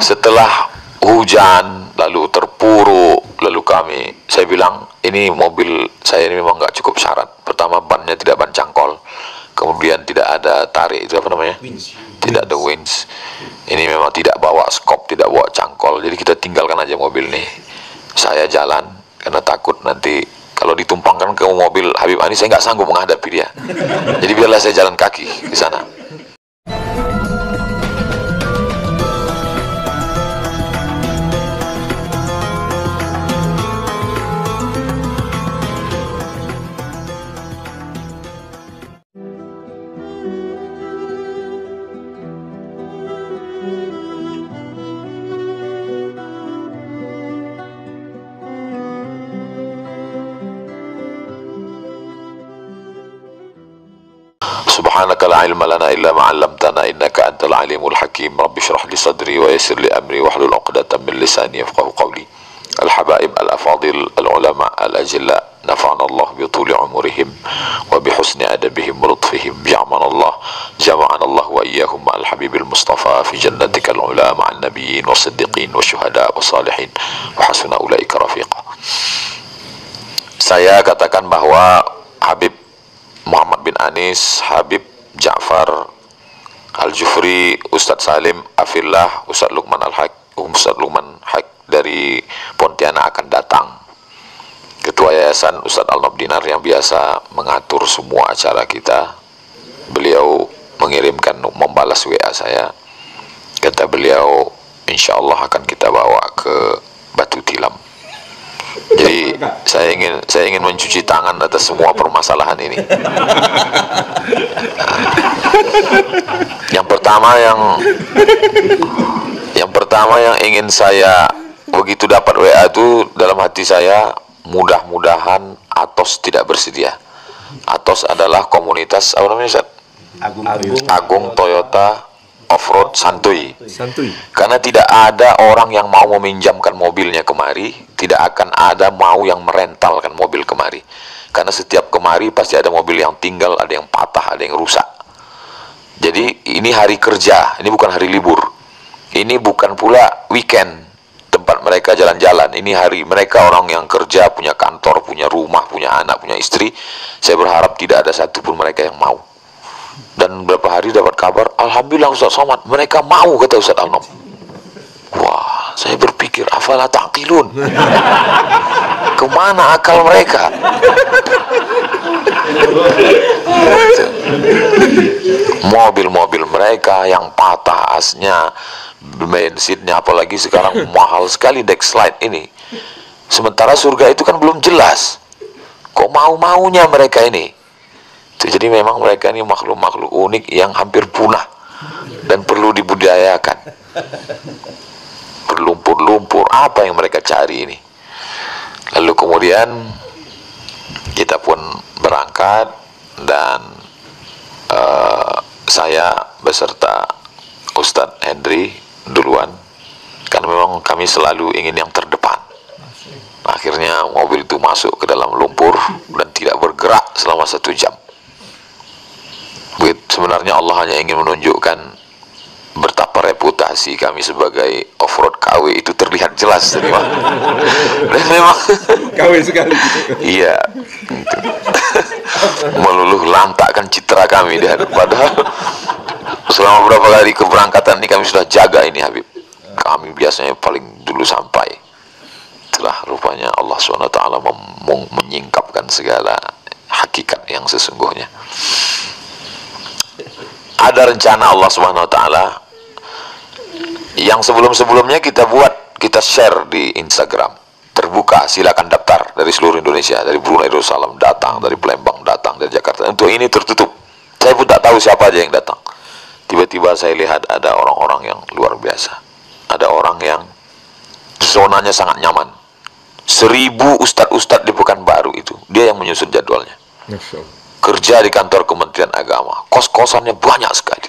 Setelah hujan, lalu terpuruk, lalu saya bilang, ini mobil saya ini memang nggak cukup syarat. Pertama, bannya tidak ban cangkol, kemudian tidak ada tarik, itu apa namanya? Tidak ada winch. Ini memang tidak bawa skop, tidak bawa cangkol. Jadi kita tinggalkan aja mobil nih. Saya jalan karena takut nanti kalau ditumpangkan ke mobil Habib Anis, saya nggak sanggup menghadapi dia. Jadi biarlah saya jalan kaki di sana. Subhanaka la ilma lana illa ma 'allamtana innaka antal alimul hakim. Rabbi shrah li sadri wa yassir li amri wahlul 'uqdatam min lisani yafqahu qawli. Al-habaib al-afadil al-ulama al-ajilla nafa'ana Allah bi tuli umurihim wa bi husni adabihim wa lutfihim. Jama'ana Allah wa iyyahum ma'al habibil mustafa fi jannatikal ula ma'an nabiyyin wa siddiqin wa syuhada wa salihin wa hasuna ulaika rafiqa. Saya katakan bahwa Habib Muhammad bin Anis, Habib Ja'far Al-Jufri, Ustadz Salim Afillah, Ustadz Luqman Haq dari Pontianak akan datang. Ketua Yayasan Ustadz Al-Nabdinar yang biasa mengatur semua acara kita. Beliau mengirimkan, membalas WA saya. Kata beliau, insya Allah akan kita bawa ke Batu Tilam. Jadi saya ingin mencuci tangan atas semua permasalahan ini. Yang pertama yang ingin saya, begitu dapat WA itu dalam hati saya, mudah-mudahan Atos tidak bersedia. Atos adalah komunitas apa namanya, Ustaz? Agung Toyota Offroad Santuy. Karena tidak ada orang yang mau meminjamkan mobilnya kemari, tidak akan ada mau yang merentalkan mobil kemari. Karena setiap kemari pasti ada mobil yang tinggal, ada yang patah, ada yang rusak. Jadi ini hari kerja, ini bukan hari libur. Ini bukan pula weekend tempat mereka jalan-jalan. Ini hari mereka, orang yang kerja, punya kantor, punya rumah, punya anak, punya istri. Saya berharap tidak ada satupun mereka yang mau. Dan beberapa hari dapat kabar, alhamdulillah Ustaz Somad, mereka mau, kata Ustaz Al-Nob. Wah, saya berpikir, afala taqilun. Kemana akal mereka? Mobil-mobil mereka yang patah asnya, bensinnya, apalagi sekarang mahal sekali Dexlite ini. Sementara surga itu kan belum jelas. Kok mau-maunya mereka ini? Jadi memang mereka ini makhluk-makhluk unik yang hampir punah dan perlu dibudidayakan. Berlumpur-lumpur, apa yang mereka cari ini? Lalu kemudian kita pun berangkat dan saya beserta Ustadz Hendri duluan, karena memang kami selalu ingin yang terdepan. Akhirnya mobil itu masuk ke dalam lumpur dan tidak bergerak selama 1 jam. Sebenarnya Allah hanya ingin menunjukkan betapa reputasi kami sebagai off-road KW itu terlihat jelas tadi, Pak. Dan memang KW sekali. Iya. Meluluh lantakkan citra kami, dan padahal selama beberapa kali keberangkatan ini kami sudah jaga ini, Habib. Kami biasanya paling dulu sampai. Itulah rupanya Allah SWT menyingkapkan segala hakikat yang sesungguhnya. Ada rencana Allah Subhanahu wa taala yang sebelum-sebelumnya kita share di Instagram. Terbuka, silakan daftar dari seluruh Indonesia, dari Brunei Darussalam datang, dari Palembang datang, dari Jakarta. Untuk ini tertutup. Saya pun tak tahu siapa aja yang datang. Tiba-tiba saya lihat ada orang-orang yang luar biasa. Ada orang yang zonanya sangat nyaman. 1000 ustadz-ustadz di Pekanbaru itu, dia yang menyusun jadwalnya. Kerja di kantor Kementerian Agama, kos-kosannya banyak sekali.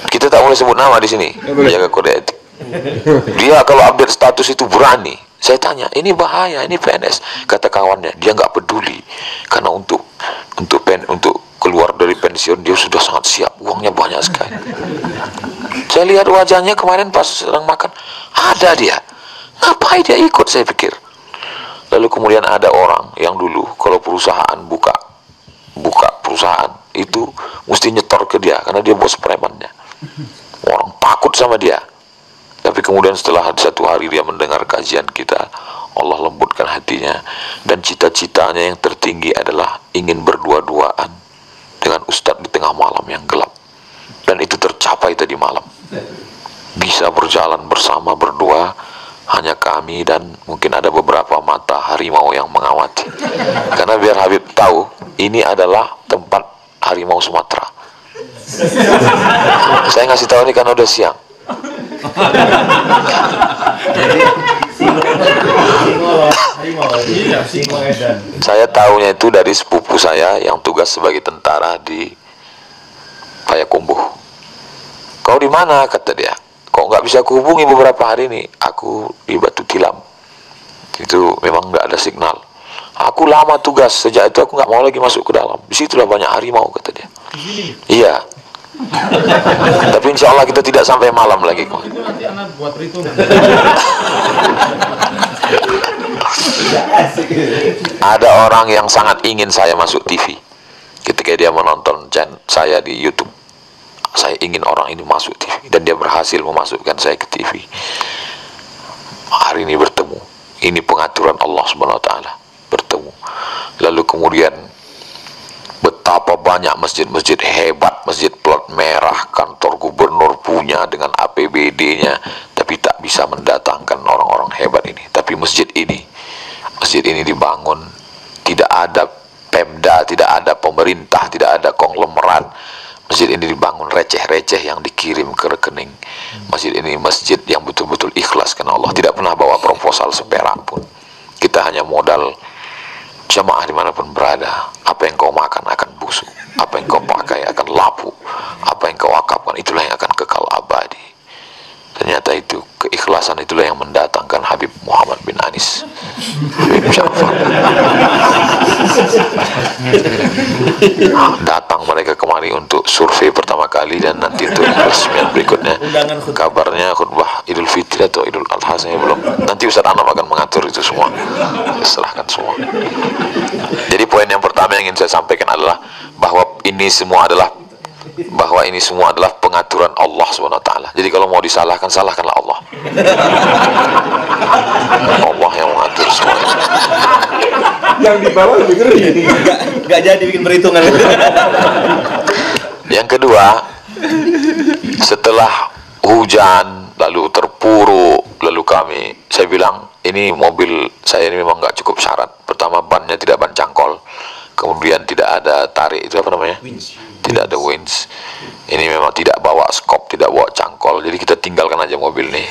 Kita tak boleh sebut nama di sini, menjaga kode etik. Dia kalau update status itu berani. Saya tanya, ini bahaya, ini PNS. Kata kawannya, dia nggak peduli, karena untuk keluar dari pensiun dia sudah sangat siap, uangnya banyak sekali. Saya lihat wajahnya kemarin pas sedang makan, ada dia. Ngapain dia ikut, saya pikir. Lalu kemudian ada orang yang dulu kalau perusahaan buka perusahaan itu mesti nyetor ke dia karena dia bos premannya. Orang takut sama dia. Tapi kemudian setelah satu hari dia mendengar kajian kita, Allah lembutkan hatinya, dan cita-citanya yang tertinggi adalah ingin berdua-duaan dengan ustadz di tengah malam yang gelap. Dan itu tercapai tadi malam. Bisa berjalan bersama berdua, hanya kami dan mungkin ada beberapa mata harimau yang mengawati. Karena biar Habib tahu, ini adalah tempat harimau Sumatera. Saya ngasih tahu ini karena udah siang. Saya tahunya itu dari sepupu saya yang tugas sebagai tentara di Payakumbuh. Kau di mana? Kata dia. Kok nggak bisa kuhubungi beberapa hari ini? Aku di Batu Tilam. Itu memang nggak ada signal. Aku lama tugas, sejak itu aku nggak mau lagi masuk ke dalam. Disitulah banyak harimau, kata dia. Iya. Tapi insya Allah kita tidak sampai malam lagi. Itu nanti anak buat perhitungan. Ada orang yang sangat ingin saya masuk TV. Ketika dia menonton channel saya di YouTube, saya ingin orang ini masuk TV, dan dia berhasil memasukkan saya ke TV. Hari ini bertemu. Ini pengaturan Allah Subhanahu Wa Taala. Bertemu. Lalu kemudian betapa banyak masjid-masjid hebat, masjid plat merah, kantor gubernur punya dengan APBD-nya, tapi tak bisa mendatangkan orang-orang hebat ini. Tapi masjid ini dibangun, tidak ada Pemda, tidak ada pemerintah, tidak ada konglomerat. Masjid ini dibangun receh-receh yang dikirim ke rekening. Masjid ini masjid yang betul-betul ikhlas karena Allah, tidak pernah bawa proposal seperak pun. Kita hanya modal jamaah dimanapun berada. Apa yang kau makan akan busuk, apa yang kau pakai akan lapuk, apa yang kau wakafkan itulah yang akan kekal abadi. Ternyata itu keikhlasan itulah yang mendatangkan Habib Muhammad bin Anis, Habib Syafar. Datang mereka kemari untuk survei pertama kali, dan nanti untuk resmian berikutnya. Kabarnya khutbah Idul Fitri atau Idul Adha saya belum. Nanti Ustaz Anam akan mengatur itu semua. Saya serahkan semua. Jadi poin yang pertama yang ingin saya sampaikan adalah bahwa ini semua adalah pengaturan Allah SWT. Jadi kalau mau disalahkan, salahkanlah Allah. Allah yang mengatur semua. Yang di bawah lebih ngeri. Nggak jadi bikin perhitungan. Yang kedua, setelah hujan lalu terpuruk, lalu saya bilang ini mobil saya ini memang nggak cukup syarat. Pertama, bannya tidak ban cangkol, kemudian tidak ada tarik, itu apa namanya? Tidak ada winch. Ini memang tidak bawa skop, tidak bawa cangkol. Jadi kita tinggalkan aja mobil nih.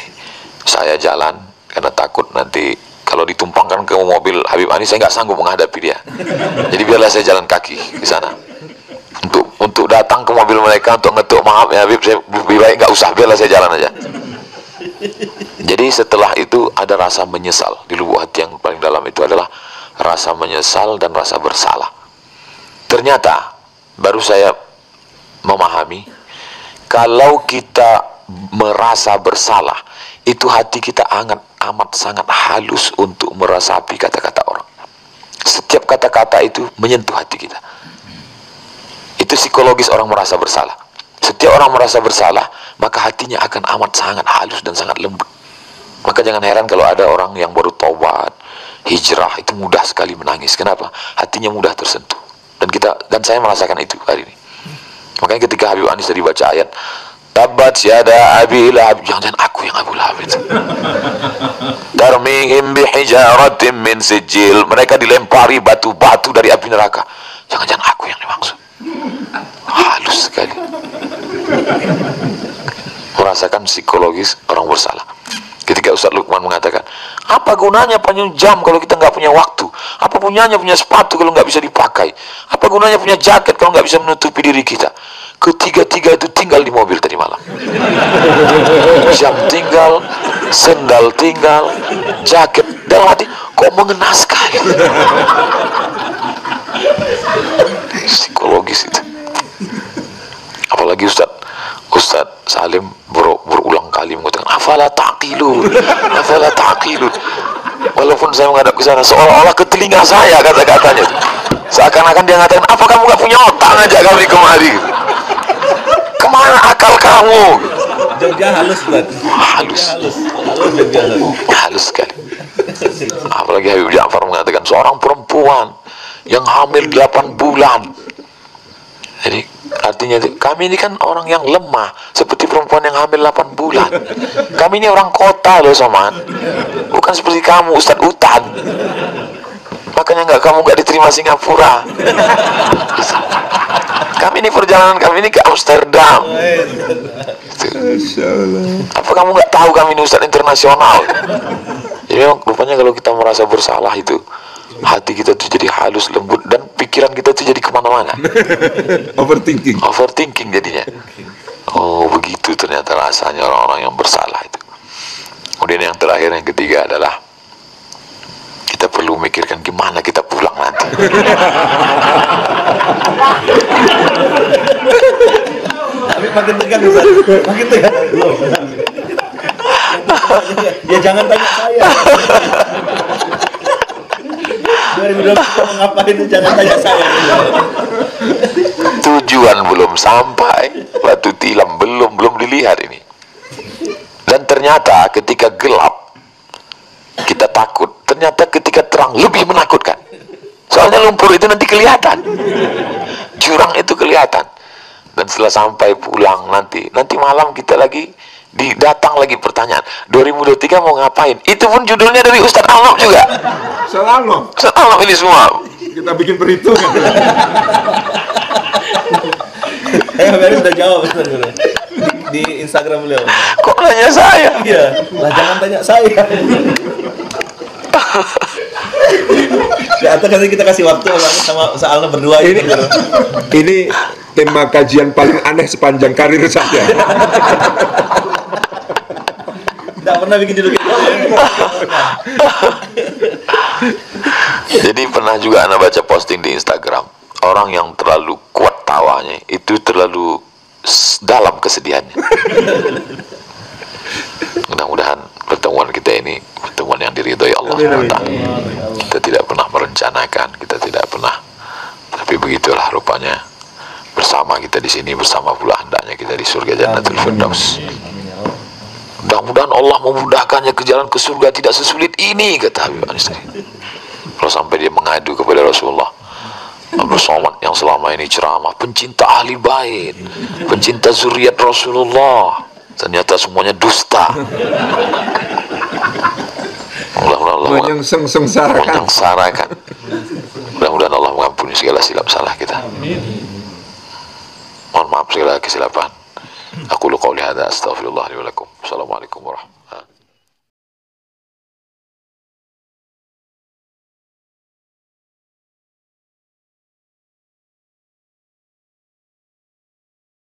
Saya jalan karena takut nanti kalau ditumpangkan ke mobil Habib Anis saya nggak sanggup menghadapi dia. Jadi biarlah saya jalan kaki ke sana. Untuk datang ke mobil mereka untuk ngetuk, maaf ya Habib, saya lebih baik nggak usah, biarlah saya jalan aja. Jadi setelah itu ada rasa menyesal di lubuk hati, yang paling dalam itu adalah rasa menyesal dan rasa bersalah. Ternyata baru saya memahami, kalau kita merasa bersalah, itu hati kita amat sangat halus untuk meresapi kata-kata orang. Setiap kata-kata itu menyentuh hati kita. Itu psikologis orang merasa bersalah. Setiap orang merasa bersalah, maka hatinya akan amat sangat halus dan sangat lembut. Maka jangan heran kalau ada orang yang baru taubat, hijrah, itu mudah sekali menangis. Kenapa? Hatinya mudah tersentuh. Dan saya merasakan itu hari ini. Makanya ketika Habib Anis tadi baca ayat Tabat yada Abi Lahab, jangan aku yang Abu Lahab itu. Tarmihim bihijaratim min sijil, mereka dilempari batu-batu dari api neraka. Jangan aku yang dimaksud. Halus sekali. Merasakan psikologis orang bersalah. Ketika Ustaz Lukman mengatakan, apa gunanya punya jam kalau kita nggak punya waktu? Apa gunanya punya sepatu kalau nggak bisa dipakai? Apa gunanya punya jaket kalau nggak bisa menutupi diri kita? Ketiga-tiga itu tinggal di mobil tadi malam. Jam tinggal, sendal tinggal, jaket. Dalam hati, kok mengenaskan. Psikologis itu. Apalagi Ustaz Salim berulang kali mengatakan afala taqilun, afala taqilun. Walaupun saya menghadap ke sana, seolah-olah ke telinga saya kata-katanya. Seakan-akan dia mengatakan, apa kamu gak punya otak ngajak kami kemari? Kemana akal kamu? Jogja halus, Ustaz. Halus. Halus Jogja halus. Halus sekali. Apalagi Habib Ja'far mengatakan seorang perempuan yang hamil 8 bulan. Jadi artinya kami ini kan orang yang lemah, seperti perempuan yang hamil 8 bulan. Kami ini orang kota loh Soman, bukan seperti kamu Ustadz Utan. Makanya kamu nggak diterima Singapura. Kami ini perjalanan kami ini ke Amsterdam. Apa kamu nggak tahu kami ini Ustadz internasional? Jadi rupanya kalau kita merasa bersalah itu, hati kita tuh jadi halus, lembut, dan pikiran kita tuh jadi kemana-mana. Overthinking jadinya. Oh begitu ternyata rasanya orang-orang yang bersalah itu. Kemudian yang terakhir, yang ketiga adalah kita perlu mikirkan gimana kita pulang nanti. Tapi makin tegang, Ustaz. Makin tegang. Ya jangan tanya saya. 2020 mau ngapain, jangan tanya saya. Tujuan belum sampai, batu tilam belum dilihat ini. Dan ternyata ketika gelap kita takut, ternyata ketika terang lebih menakutkan. Soalnya lumpur itu nanti kelihatan, jurang itu kelihatan. Dan setelah sampai pulang nanti malam kita lagi datang lagi pertanyaan, 2023 mau ngapain? Itu pun judulnya dari Ustadz Alnof juga. Ustadz Alnof ini semua. Kita bikin perhitungan. Baru udah jawab Ustaz di Instagram beliau. Kok nanya saya? Iya, lah jangan tanya saya. Ya, atau nanti kita kasih waktu sama Alna berdua Ini tema kajian paling aneh sepanjang karir saya. Tidak pernah bikin judul gitu. Jadi pernah juga Anda baca posting di Instagram, orang yang terlalu kuat tawanya itu terlalu dalam kesedihannya. Mudah-mudahan pertemuan kita ini pertemuan yang diridhoi Allah SWT. Kita tidak pernah merencanakan, kita tidak pernah, tapi begitulah rupanya. Bersama kita di sini, bersama pula hendaknya kita di surga Jannatul Firdaus. Mudah-mudahan Allah memudahkannya ke jalan ke surga tidak sesulit ini, kata Habib Anis. Kalau sampai dia mengadu kepada Rasulullah, Abdul Somad yang selama ini ceramah, pencinta ahli bait, pencinta zuriat Rasulullah, ternyata semuanya dusta. Menyengsarakan. Mudah-mudahan Allah mengampuni segala silap salah kita. Mohon maaf segala kesilapan. Aku lu qauli hadza astaghfirullah li wa lakum. Assalamualaikum warahmatullahi wabarakatuh.